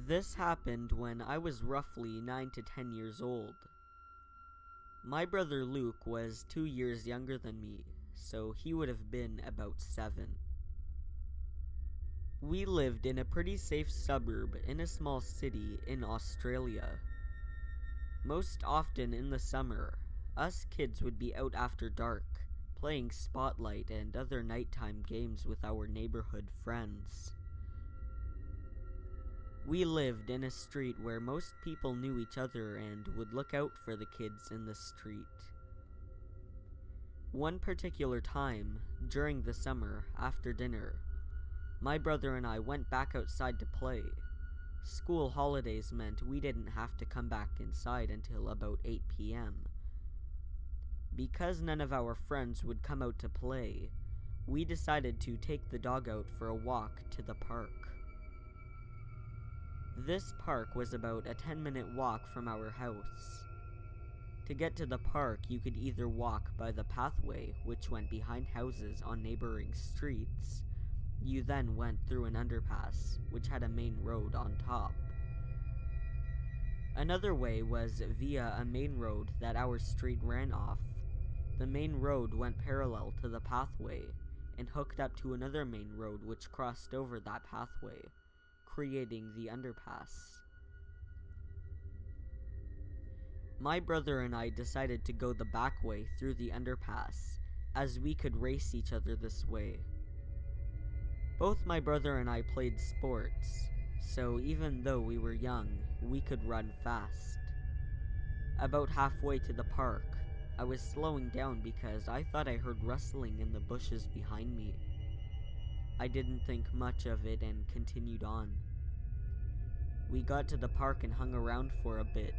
This happened when I was roughly 9 to 10 years old. My brother Luke was 2 years younger than me, so he would have been about 7. We lived in a pretty safe suburb in a small city in Australia. Most often in the summer, us kids would be out after dark, playing Spotlight and other nighttime games with our neighborhood friends. We lived in a street where most people knew each other and would look out for the kids in the street. One particular time, during the summer, after dinner, my brother and I went back outside to play. School holidays meant we didn't have to come back inside until about 8 p.m. Because none of our friends would come out to play, we decided to take the dog out for a walk to the park. This park was about a 10-minute walk from our house. To get to the park, you could either walk by the pathway, which went behind houses on neighboring streets. You then went through an underpass, which had a main road on top. Another way was via a main road that our street ran off. The main road went parallel to the pathway, and hooked up to another main road which crossed over that pathway, creating the underpass. My brother and I decided to go the back way through the underpass, as we could race each other this way. Both my brother and I played sports, so even though we were young, we could run fast. About halfway to the park, I was slowing down because I thought I heard rustling in the bushes behind me. I didn't think much of it and continued on. We got to the park and hung around for a bit.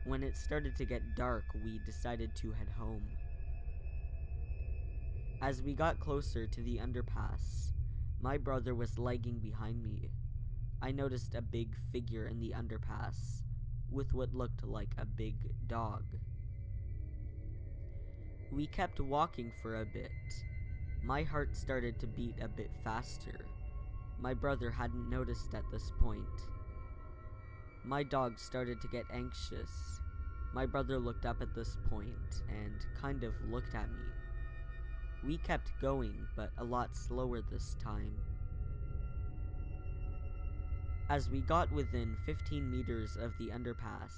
When it started to get dark, we decided to head home. As we got closer to the underpass, my brother was lagging behind me. I noticed a big figure in the underpass, with what looked like a big dog. We kept walking for a bit. My heart started to beat a bit faster. My brother hadn't noticed at this point. My dog started to get anxious. My brother looked up at this point and kind of looked at me. We kept going, but a lot slower this time. As we got within 15 meters of the underpass,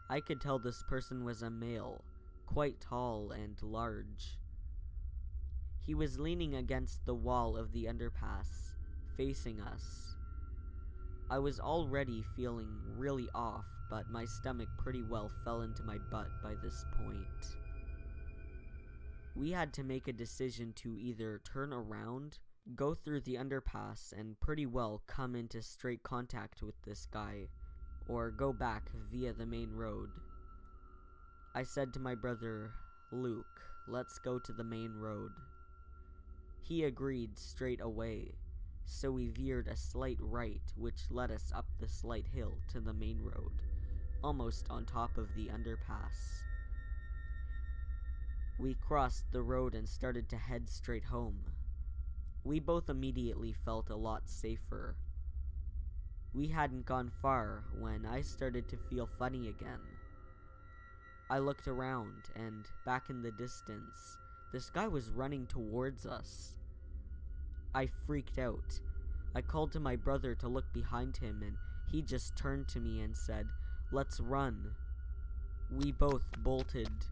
I could tell this person was a male, quite tall and large. He was leaning against the wall of the underpass, facing us. I was already feeling really off, but my stomach pretty well fell into my butt by this point. We had to make a decision to either turn around, go through the underpass, and pretty well come into straight contact with this guy, or go back via the main road. I said to my brother, "Luke, let's go to the main road." He agreed straight away, so we veered a slight right, which led us up the slight hill to the main road, almost on top of the underpass. We crossed the road and started to head straight home. We both immediately felt a lot safer. We hadn't gone far when I started to feel funny again. I looked around, and back in the distance, this guy was running towards us. I freaked out. I called to my brother to look behind him, and he just turned to me and said, "Let's run." We both bolted.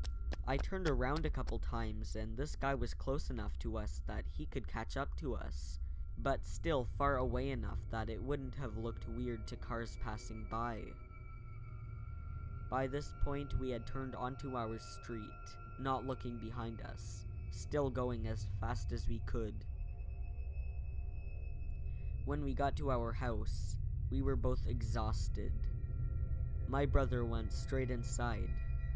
I turned around a couple times, and this guy was close enough to us that he could catch up to us, but still far away enough that it wouldn't have looked weird to cars passing by. By this point, we had turned onto our street, not looking behind us, still going as fast as we could. When we got to our house, we were both exhausted. My brother went straight inside.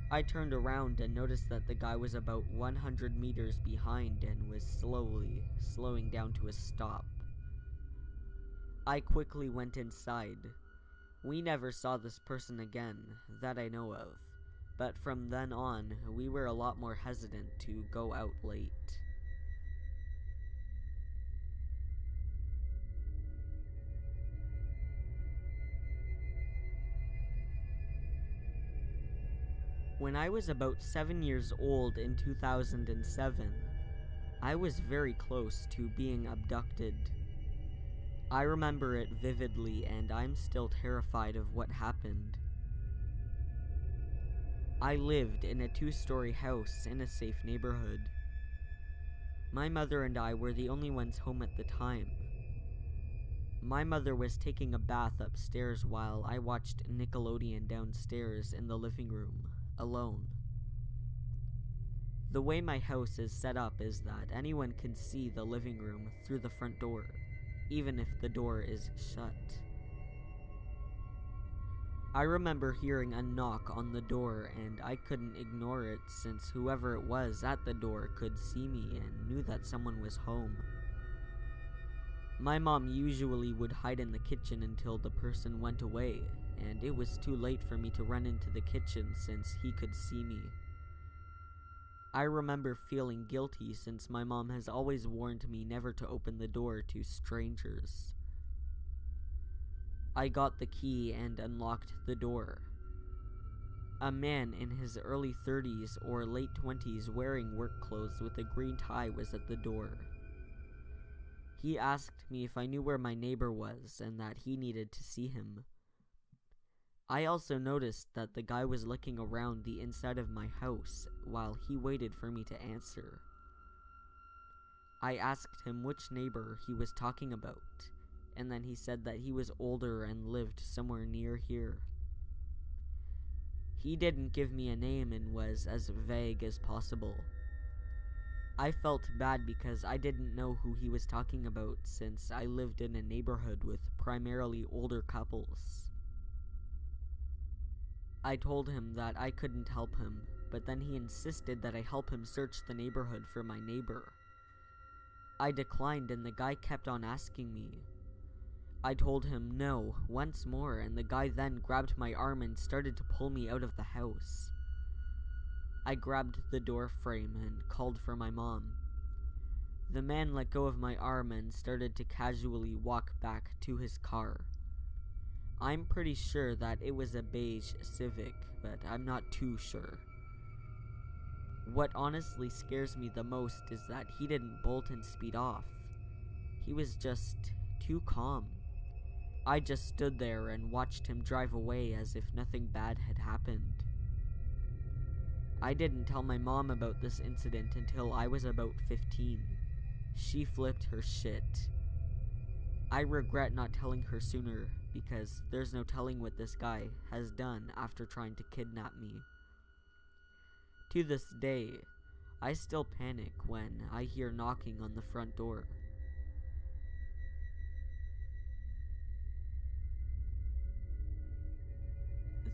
I turned around and noticed that the guy was about 100 meters behind and was slowing down to a stop. I quickly went inside. We never saw this person again, that I know of, but from then on, we were a lot more hesitant to go out late. When I was about 7 years old in 2007, I was very close to being abducted. I remember it vividly, and I'm still terrified of what happened. I lived in a 2-story house in a safe neighborhood. My mother and I were the only ones home at the time. My mother was taking a bath upstairs while I watched Nickelodeon downstairs in the living room, alone. The way my house is set up is that anyone can see the living room through the front door, even if the door is shut. I remember hearing a knock on the door, and I couldn't ignore it since whoever it was at the door could see me and knew that someone was home. My mom usually would hide in the kitchen until the person went away, and it was too late for me to run into the kitchen since he could see me. I remember feeling guilty since my mom has always warned me never to open the door to strangers. I got the key and unlocked the door. A man in his early 30s or late 20s wearing work clothes with a green tie was at the door. He asked me if I knew where my neighbor was and that he needed to see him. I also noticed that the guy was looking around the inside of my house while he waited for me to answer. I asked him which neighbor he was talking about, and then he said that he was older and lived somewhere near here. He didn't give me a name and was as vague as possible. I felt bad because I didn't know who he was talking about since I lived in a neighborhood with primarily older couples. I told him that I couldn't help him, but then he insisted that I help him search the neighborhood for my neighbor. I declined and the guy kept on asking me. I told him no once more, and the guy then grabbed my arm and started to pull me out of the house. I grabbed the door frame and called for my mom. The man let go of my arm and started to casually walk back to his car. I'm pretty sure that it was a beige Civic, but I'm not too sure. What honestly scares me the most is that he didn't bolt and speed off. He was just too calm. I just stood there and watched him drive away as if nothing bad had happened. I didn't tell my mom about this incident until I was about 15. She flipped her shit. I regret not telling her sooner because there's no telling what this guy has done after trying to kidnap me. To this day, I still panic when I hear knocking on the front door.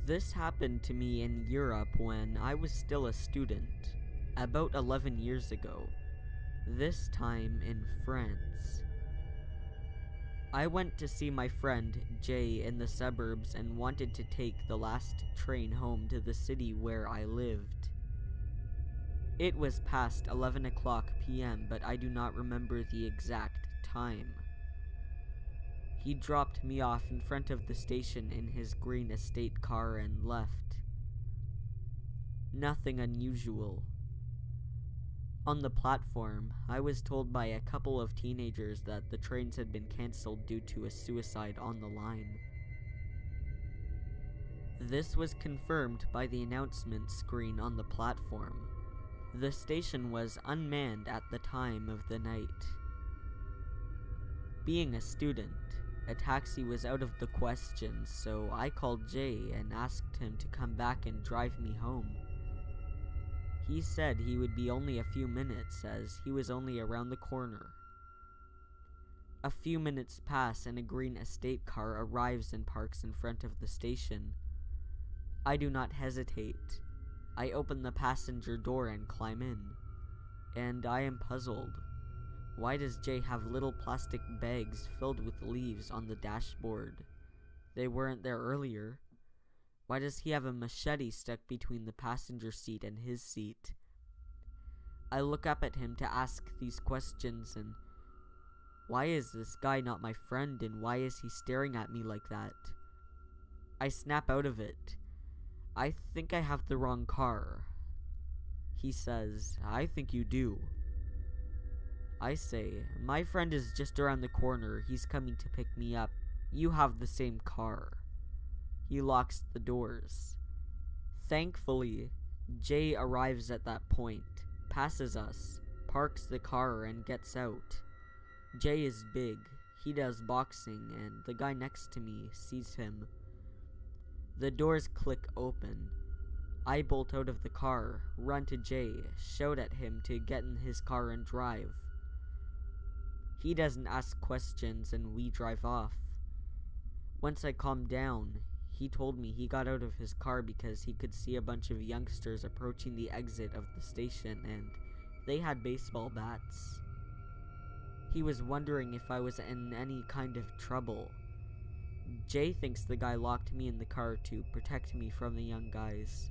This happened to me in Europe when I was still a student, about 11 years ago, this time in France. I went to see my friend Jay in the suburbs and wanted to take the last train home to the city where I lived. It was past 11 o'clock p.m., but I do not remember the exact time. He dropped me off in front of the station in his green estate car and left. Nothing unusual. On the platform, I was told by a couple of teenagers that the trains had been cancelled due to a suicide on the line. This was confirmed by the announcement screen on the platform. The station was unmanned at the time of the night. Being a student, a taxi was out of the question, so I called Jay and asked him to come back and drive me home. He said he would be only a few minutes as he was only around the corner. A few minutes pass and a green estate car arrives and parks in front of the station. I do not hesitate. I open the passenger door and climb in. And I am puzzled. Why does Jay have little plastic bags filled with leaves on the dashboard? They weren't there earlier. Why does he have a machete stuck between the passenger seat and his seat? I look up at him to ask these questions, and why is this guy not my friend, and why is he staring at me like that? I snap out of it. I think I have the wrong car. He says, I think you do. I say, my friend is just around the corner. He's coming to pick me up. You have the same car. He locks the doors. Thankfully, Jay arrives at that point, passes us, parks the car, and gets out. Jay is big. He does boxing, and the guy next to me sees him. The doors click open. I bolt out of the car, run to Jay, shout at him to get in his car and drive. He doesn't ask questions and we drive off. Once I calmed down, he told me he got out of his car because he could see a bunch of youngsters approaching the exit of the station and they had baseball bats. He was wondering if I was in any kind of trouble. Jay thinks the guy locked me in the car to protect me from the young guys.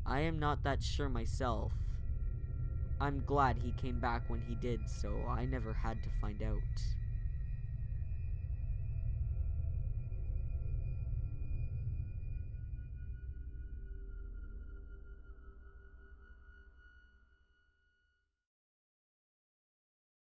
I am not that sure myself. I'm glad he came back when he did, so I never had to find out.